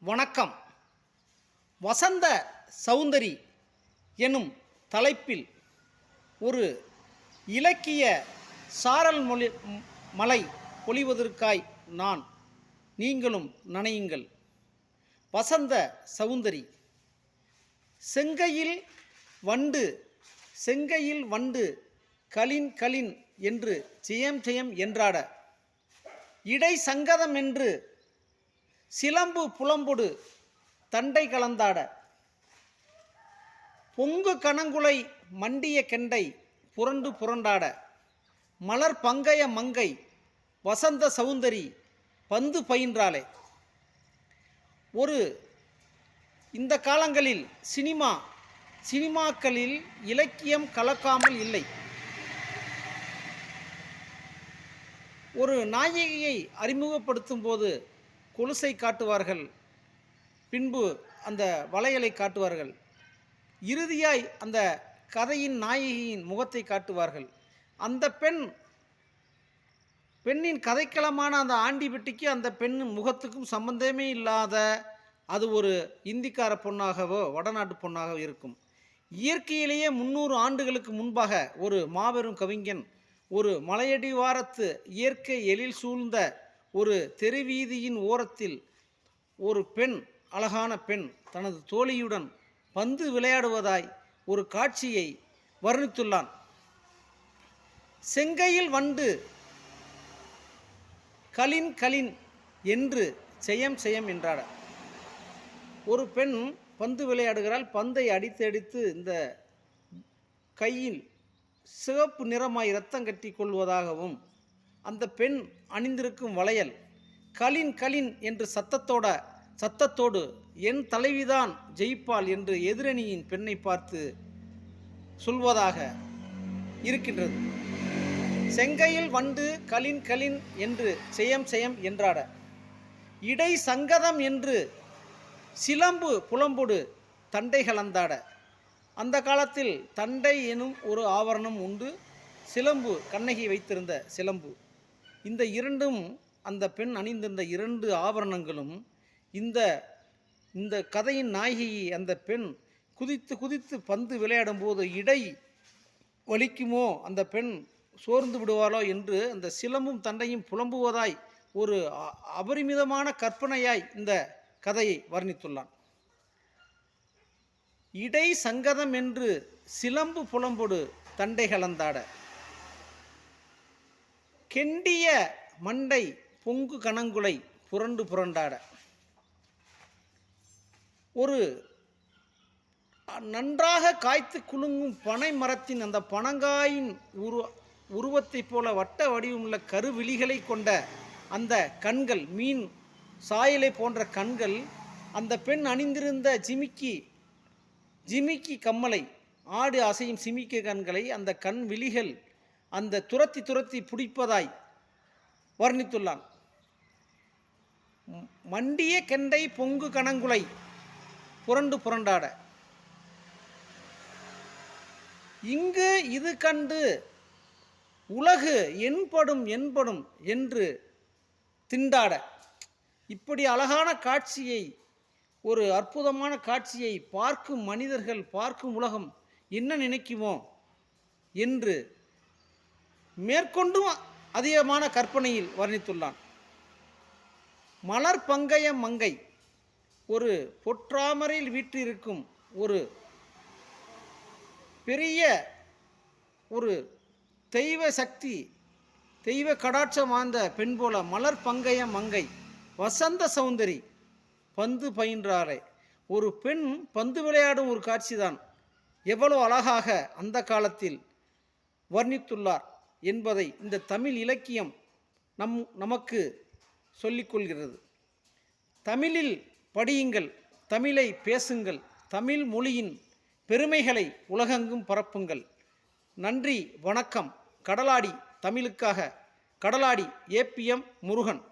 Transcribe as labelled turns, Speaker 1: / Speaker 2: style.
Speaker 1: வணக்கம். வசந்த சௌந்தரி எனும் தலைப்பில் ஒரு இலக்கிய சாரல் மலை பொழிவதற்காய் நீங்களும் நனையுங்கள். வசந்த சௌந்தரி. செங்கையில் வண்டு கலின் கலின் என்று ஜெயம் ஜெயம் என்றாட, இடை சங்கதம் என்று சிலம்பு புலம்பொடு தண்டை கலந்தாட, பொங்கு கணங்குலை மண்டிய கெண்டை புரண்டு புரண்டாட, மலர் பங்கய மங்கை வசந்த சௌந்தரி பந்து பயின்றாளே. இந்த காலங்களில் சினிமாக்களில் இலக்கியம் கலக்காமல் இல்லை. ஒரு நாயகியை அறிமுகப்படுத்தும் போது கொலுசை காட்டுவார்கள், பின்பு அந்த வளையலை காட்டுவார்கள், இறுதியாய் அந்த கதையின் நாயகியின் முகத்தை காட்டுவார்கள். அந்த பெண்ணின் கதைக்களமான அந்த ஆண்டிபெட்டிக்கு அந்த பெண்ணின் முகத்துக்கும் சம்பந்தமே இல்லாத, அது ஒரு இந்திக்கார பொண்ணாகவோ வடநாட்டு பொண்ணாகவோ இருக்கும். இயற்கையிலேயே 300 ஆண்டுகளுக்கு முன்பாக ஒரு மாபெரும் கவிஞன் ஒரு மலையடிவாரத்து இயற்கை எழில் சூழ்ந்த ஒரு தெருவீதியின் ஓரத்தில் ஒரு அழகான பெண் தனது தோழியுடன் பந்து விளையாடுவதாய் ஒரு காட்சியை வர்ணித்துள்ளான். செங்கையில் வண்டு கலின் கலின் என்று செயம் செயம் என்றாட. ஒரு பெண் பந்து விளையாடுகிறாள். பந்தை அடித்து இந்த கையில் சிவப்பு நிறமாய் இரத்தம் கட்டி கொள்வதாகவும், அந்த பெண் அணிந்திருக்கும் வளையல் கலின் கலின் என்று சத்தத்தோடு என் தலைவிதான் ஜெயிப்பாள் என்று எதிரணியின் பெண்ணை பார்த்து சொல்வதாக இருக்கின்றது. செங்கையில் வண்டு கலின் கலின் என்று செயம் செயம் என்றாட, இடை சங்கதம் என்று சிலம்பு புலம்பொடு தண்டை கலந்தாட. அந்த காலத்தில் தண்டை எனும் ஒரு ஆபரணம் உண்டு. சிலம்பு, கண்ணகி வைத்திருந்த சிலம்பு. இந்த இரண்டும், அந்த பெண் அணிந்திருந்த 2 ஆபரணங்களும் இந்த கதையின் நாயகி அந்த பெண் குதித்து பந்து விளையாடும் போது இடை வலிக்குமோ, அந்த பெண் சோர்ந்து விடுவாளோ என்று அந்த சிலம்பும் தண்டையும் புலம்புவதாய் ஒரு அபரிமிதமான கற்பனையாய் இந்த கதையை வர்ணித்துள்ளான். இடை சங்கதம் என்று சிலம்பு புலம்பொடு தண்டை கலந்தாட, கெண்டிய மண்டை பொங்கு கணங்குலை புரண்டு புரண்டாட. ஒரு நன்றாக காய்த்து குலுங்கும் பனை மரத்தின் அந்த பனங்காயின் உருவத்தை போல வட்ட வடிவமுள்ள கருவிழிகளை கொண்ட அந்த கண்கள், மீன் சாயலை போன்ற கண்கள், அந்த பெண் அணிந்திருந்த ஜிமிக்கி கம்மலை, ஆடு அசையும் சிமிக்க கண்களை அந்த கண் விழிகள் அந்த துரத்தி பிடிப்பதாய் வர்ணித்துள்ளான். மண்டிய கெண்டை பொங்கு கணங்குலை புரண்டு புரண்டாட, இங்கு இது கண்டு உலகு என்படும் என்று திண்டாட. இப்படி அழகான காட்சியை, ஒரு அற்புதமான காட்சியை பார்க்கும் மனிதர்கள், பார்க்கும் உலகம் என்ன நினைக்குமோ என்று மேற்கொண்டும் அதிகமான கற்பனையில் வர்ணித்துள்ளான். மலர் பங்கய மங்கை, ஒரு பொற்றாமரையில் வீற்றிருக்கும் ஒரு பெரிய ஒரு தெய்வ சக்தி, தெய்வ கடாட்சம் வாழ்ந்த பெண் போல மலர் பங்கய மங்கை வசந்த சௌந்தரி பந்து பயின்றாரே. ஒரு பெண் பந்து விளையாடும் ஒரு காட்சிதான் எவ்வளவு அழகாக அந்த காலத்தில் வர்ணித்துள்ளார் என்பதை இந்த தமிழ் இலக்கியம் நமக்கு சொல்லிக்கொள்கிறது. தமிழில் படியுங்கள், தமிழை பேசுங்கள், தமிழ் மொழியின் பெருமைகளை உலகெங்கும் பரப்புங்கள். நன்றி, வணக்கம். கடலாடி தமிழுக்காக கடலாடி APM முருகன்.